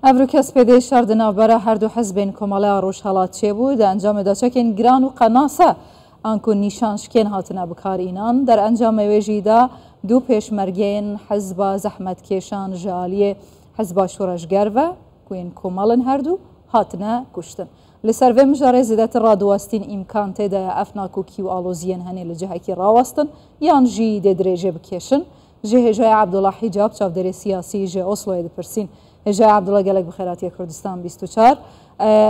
افروکس پیده شردنا برای هر دو حزبین کمالا روش حالات چه بود انجام داشتن گران و قناسه آنکو نیشانش کن هاتنا بکار اینان در انجام ویژیدا دو پیشمرگین حزب زحمت کشان جالی حزب شورشگر و کوین کمالن هر دو هاتنا کشتن لسر و مجاره زیدت را دواستین امکان تدا افناکو کیو آلوزین هنی لجه کی راوستن یان جی درجه بکشن جه جای عبدالله حجاب چافدار سیاسی جه اصلوی دپرسین جای عبدالله گلک بخیراتی کردستان 24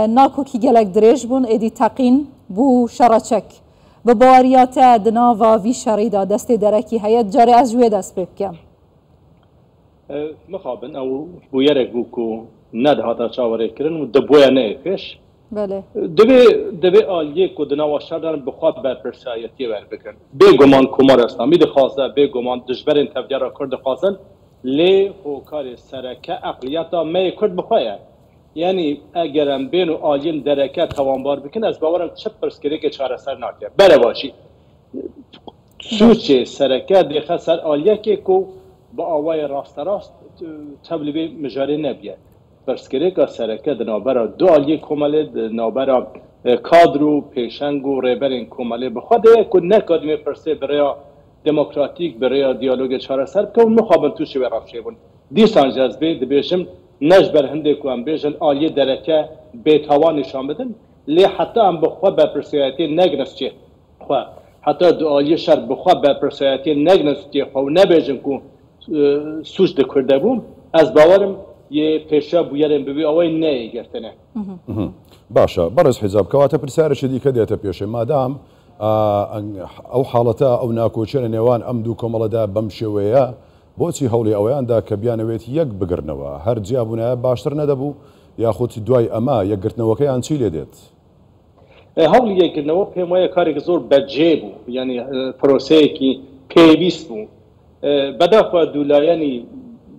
ناکو کی گلک درج بون ادی تقین بو شرچک و باریات دنا و وی شریدا دست درکی هیات جاری از جوی دست بکم مخابن او بویرک بوکو ند هاتا چاوره کرن و دبویا نه پیش بله دبی آلیه کو دنا و شردن بخواد بر پرسایتی ور بکن بگمان کمار اسلامی دخواسته بگمان دشبرین تبدیل کرد خواستن لی خوکار سرکه اقلیتا می کرد بخواه یعنی اگرم بین و آلین درکه توانبار بکن از باورم چه پرسکری که چاره سر ناکه بره باشی سوچه سرکه دیخه سر آلیه که کو با آوای راست تبلیبی مجاری نبیه پرسکری که سرکه دنابرا دو آلیه کماله دنابرا کادرو پیشنگ و ریبرین کماله بخواد که نکادمی پرسه برای دموکراتیک برای دیالوگ چاره سر که اون مخابن توشی برافشه بون دیسان جذبه دبیشم نجبر هنده که هم بیشن آلیه درکه بیتوان نشان بدن لی حتی هم بخواه بپرسیاتی نگنست چه خواه حتی دو آلیه شر بخواه بپرسیاتی نگنست چه خواه نبیشن که سوش دکرده بوم از باورم یه پیشا بویرم ببی آوای نه گرتنه باشا برز حزاب كواتا برسالة شديدة ديتا بيوشي مادام او حالتا او ناكوچن نيوان ام دو كومالا بمشويا بوتي هولي اويان دا كبيانويت يك بگرنوا هر جيابونا باشتر ندبو ياخذ دواي اما يگرتنوا كيان چي ليدت هولي يگرنوا پيمايا كاري زور بجيبو يعني پروسه كي پيويست بو بدافع دولاياني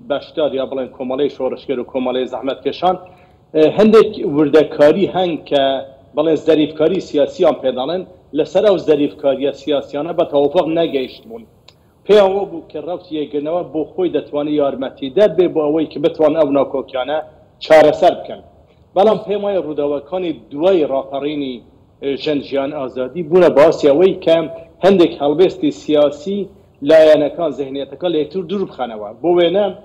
باشتار یا بلند کماله شورشگر و کماله زحمت کشان هندک وردکاری هنگ که بلند ظریفکاری سیاسی هم پیدانن لسر او ظریفکاری سیاسیانه با توافق نگیشتمون پیامو بو که رفت یگنوا بو خوی دتوانی یارمتی در به با اوی که بتوان او ناکوکیانه چاره سر بکن بلان پیمای روداوکانی دوای راپرینی جنجیان آزادی بونه باسی اوی که هندک حلبستی سیاسی لایانکان ذهنیتکان لیتور دور بخانوا بوینه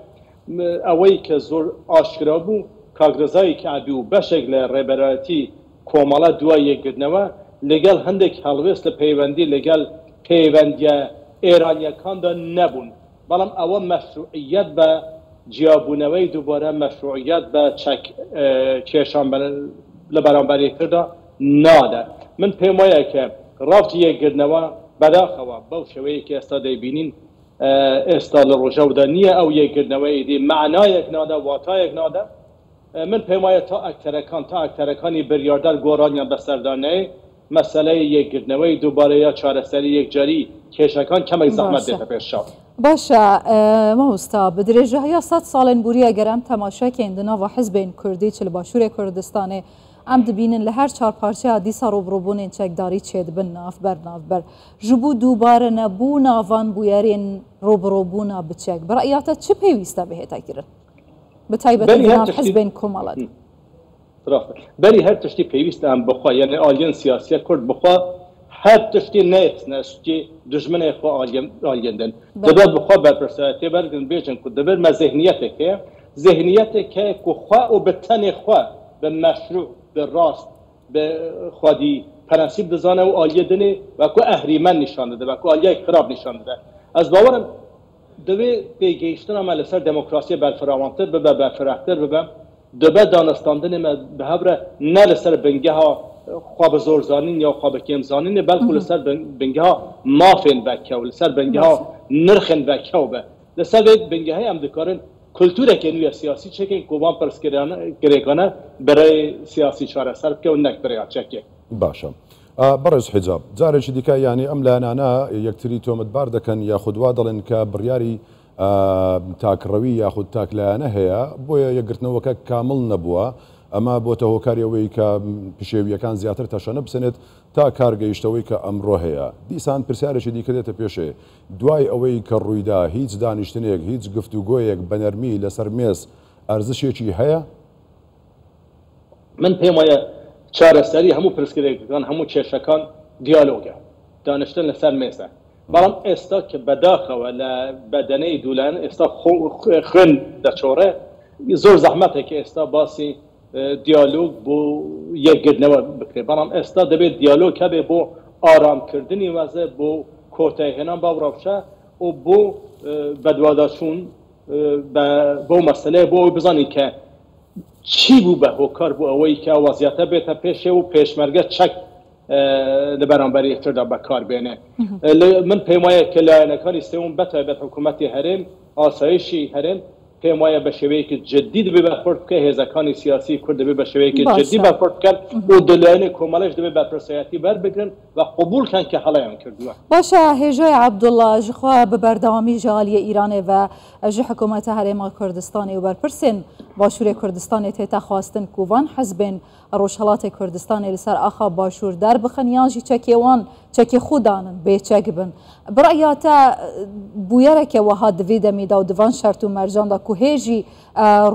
اوی که زور آشکرا بو کاغرزایی که عبیو بشکل ریبراتی کومالا دوای یگرنوا لگل هندک حلوست پیوندی لگل پیوندی ایرانیکان دا نبون بلام اول مشروعیت به جیابونوی دوباره مشروعیت به چشان لبرانبری کرده ناده من پیمایه که رفت یگرنوا بداخوا باو شوی که استاده بینین استال روجودانیه او یگرنوی دی معنای ناده واتای ناده من پیمایه تا اکترکانی بریاردر گورانیان بسردانه مسئله یگرنوی دوباره یا چارەسەری یکجاری کشکان کمک زحمت دیده پیش شد باشه ما استا بدرجه های 100 سالن بوری اگرم تماشا کندنا و حزب کردی چل باشور کردستانه ام دبینن لهر چهار پارچه دیسا روبروبون چکداری چید بن نافبر جبو دوباره نبو نافان بویرین روبروبونا بچک برایاتا چه پیوسته بهت اگرن بتایبت ناف حزبین کمالات بری هر تشتی پیوسته هم بخوا یعنی آلیان سیاسی کرد بخوا هر تشتی نیت نستی دشمن خوا آلیندن دبر بخوا بپرسایتی برگن بیشن کد دبر ما ذهنیت که خوا و بتن خوا به مشروع به راست به خودی پرنسیب دزانه و آلیه دنه و کو اهریمن نشان داده و کو آلیه خراب نشان داده از باورم دوی پیگیشتن عمل سر دموکراسی برفراوانتر به برفرهتر به دوبه دانستاندن به هبره نه لسر بنگه ها خواب زورزانین یا خواب کمزانین بلکه لسر بنگه ها مافین بکه و لسر بنگه ها نرخن بکه و به لسر بنگه های هم دکارن کلتور کنوی سیاسی چه که گوان پرسکریگانه برای سیاسی چاره سر که و نک برای چکه باشه برز حجاب جارش دیکه یعنی ام لانانا یکتری تومت باردکن یا خودوا دلن که بریاری تاکروی یا خود تاکلانه هیا بویا یگرتنەوە که کامل نبووە اما بۆتە هۆکاریەوەی کە پشێویەکان زیاتر تەشەنە بسنێت تا کارگەیشتەوەی کە ئەمڕۆ هەیە دیسان پرسیارێکی دیکە دێتە پێشێ دوای ئەوەی کە ڕوویدا هیچ دانیشتنێک هیچ گفتوگۆیەک بەنەرمی لەسەر مێز ئەرزشێکی هەیە من پێم وایە چارەسەری هەموو پرسکرێکەکان هەموو کێشەکان دیالۆگە دانیشتن لەسەر مێزە بەڵام ئێستا کە بەداخەوە لە بەدەنەی دوولایەن ئێستا خوێن دەچۆڕێ زۆر زەحمەتێک ئێستا باسی دیالۆگ بۆ یەکگرتنەوە بکرێت بەڵام ئێستا دەبێت دیالۆگ هەبێ بۆ ئارامکردنی وەزە بۆ کۆتایهێنان باوڕەوشە و بۆ بەدواداچوون بۆ مەسەلەیە بۆ ئەوەی بزانین کە چی بوو بە هۆکار بوو ئەوەی کە وەزیەتە بێتە پێشێ و پێشمەرگە چەک لە بەرامبەری یەکتردا بەکاربێنێ من پێم وایە کە لایەنەکانی سێوم بەتایبەت حکوومەتی هەرێم ئاسایشی هەرێم پێم وایە بە شێوەیەکی جددی دەبێت بەرپۆرت بکە هێزەکانی سیاسی کورد دەبێت بە شێوەیەکی جددی بەرپۆرت بکەن و دلایەنی کۆمەڵەش دەبێت بەرپرسایەتی بەربگرن و قبولکەن کە هەڵەیان کردووە. باشە هێژای عەبدوڵڵا ژخوا بە بەردەوامی ژالیە ئیرانێ و ژ حکوومەتە هەرێما کوردستانی و بەرپرسێن باشووری کوردستانی تێتا خواستن کوڤان حەزبێن ڕۆژهەڵاتی کوردستانی لەسەر ئاخا باشوور دەربخن یانژی چەکێوان چەکی خوددانن بێچەک بن بڕیاتە بویەرێکە وەها divê demîda û divan şert û mercan da ku hêjî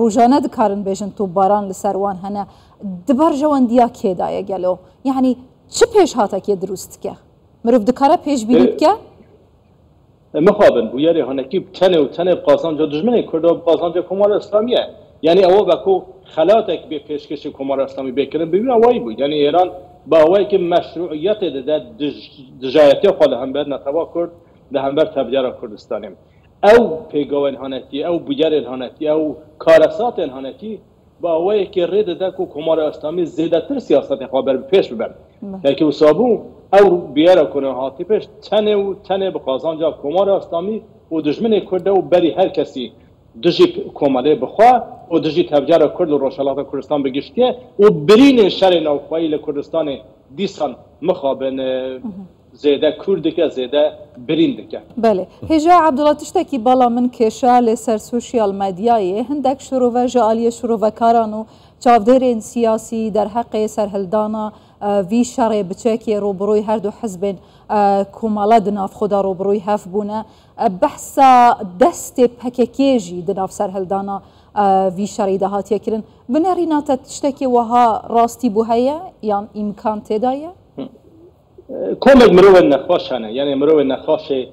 rojane dikarin bêjin tûbaran li ser wan hene di ber jewendiya kê daye gelo yanî çi pêşhatekê dirûst dike mirov dikare pêşbînî bike mixabin bûyerê hinekî tenê û tenê qazanca dijminê Kurd û qazanca Komara İslamî ye yanî ew vekû xelatek bê pêşkêşî Komara İslamî bêkirin bibîna wayî bû yanî Êran با awayekî meşruiyetê dide dijayetê xwe li hember neteva Kurd li hember tevdiyara Kurdistanê ew pêgavên hanetî ew bûyerên hanetî ew karesatên hanetî bi awayekî rê dide ku Komara İslamî zêdetir siyasetê xwe ber bi pêş biber yekî wisa bû ew bûyera ku hatî pêş tenê û tenê bi qazanca Komara İslamî û dijminê Kurd e û berî her kesî dijî komelê bixwe û dijî tevdiyara Kurd û Rojhilatê Kurdistan bigiştiye û birînên şerê navxwayî li Kurdistanê dîsan mixabin zêde Kurd dike zêde birîn dike. Belê hêja Ebdullah tiştekî bala min kêşa lê ser sosyal medyayê hindek şirove ji aliyê şirovekaran û çavdêrên siyasî derheqê serhildana vî şerê biçekê robiroyî her du hizbên komala di nav xwe da robiroyî hev bûne behsa destê PKK jî di nav serhildana vî şerê de hatiye kirin binêrîna te tiştekî wiha rastî bû heye yan îmkan têda ye komek mirovên nexweş hene yanî mirovên nexweşê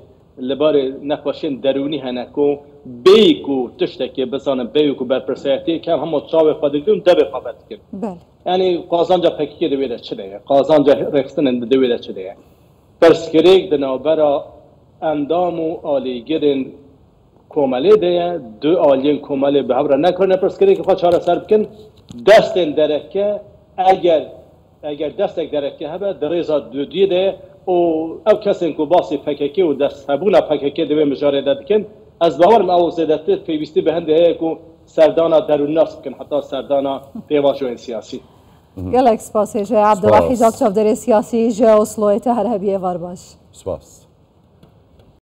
li barê nexweşên derûnî hene ku bêyî ku tiştekê bizanin bêyî ku berpirsayetê kem hemû çavê xwe dikirin devê xwe vedikirin yanî qazanca PKK divê de çi de ye qazanca rexstinên di divê de çi de ye pirsgirêk di navbera endam û alîgirên komelê de ye du aliyên komelê bi hev re nekirine pirsgirêkê xwe çareser bikin destên dereke eger destek dereke hebe di rêza dudiyê de ye û ev kesên ku basî PKK û desthebûna PKK divê mijarê de dikin ez bawerim ew zêdetir pêwîstî bi hindê heye ku serdana derûnnas bikin heta serdana pêvajoyên siyasî. Gelek spas hêja Ebdullah Hîjab çavderê siyasî ji Osloyê te her hebiye var baş. Spas.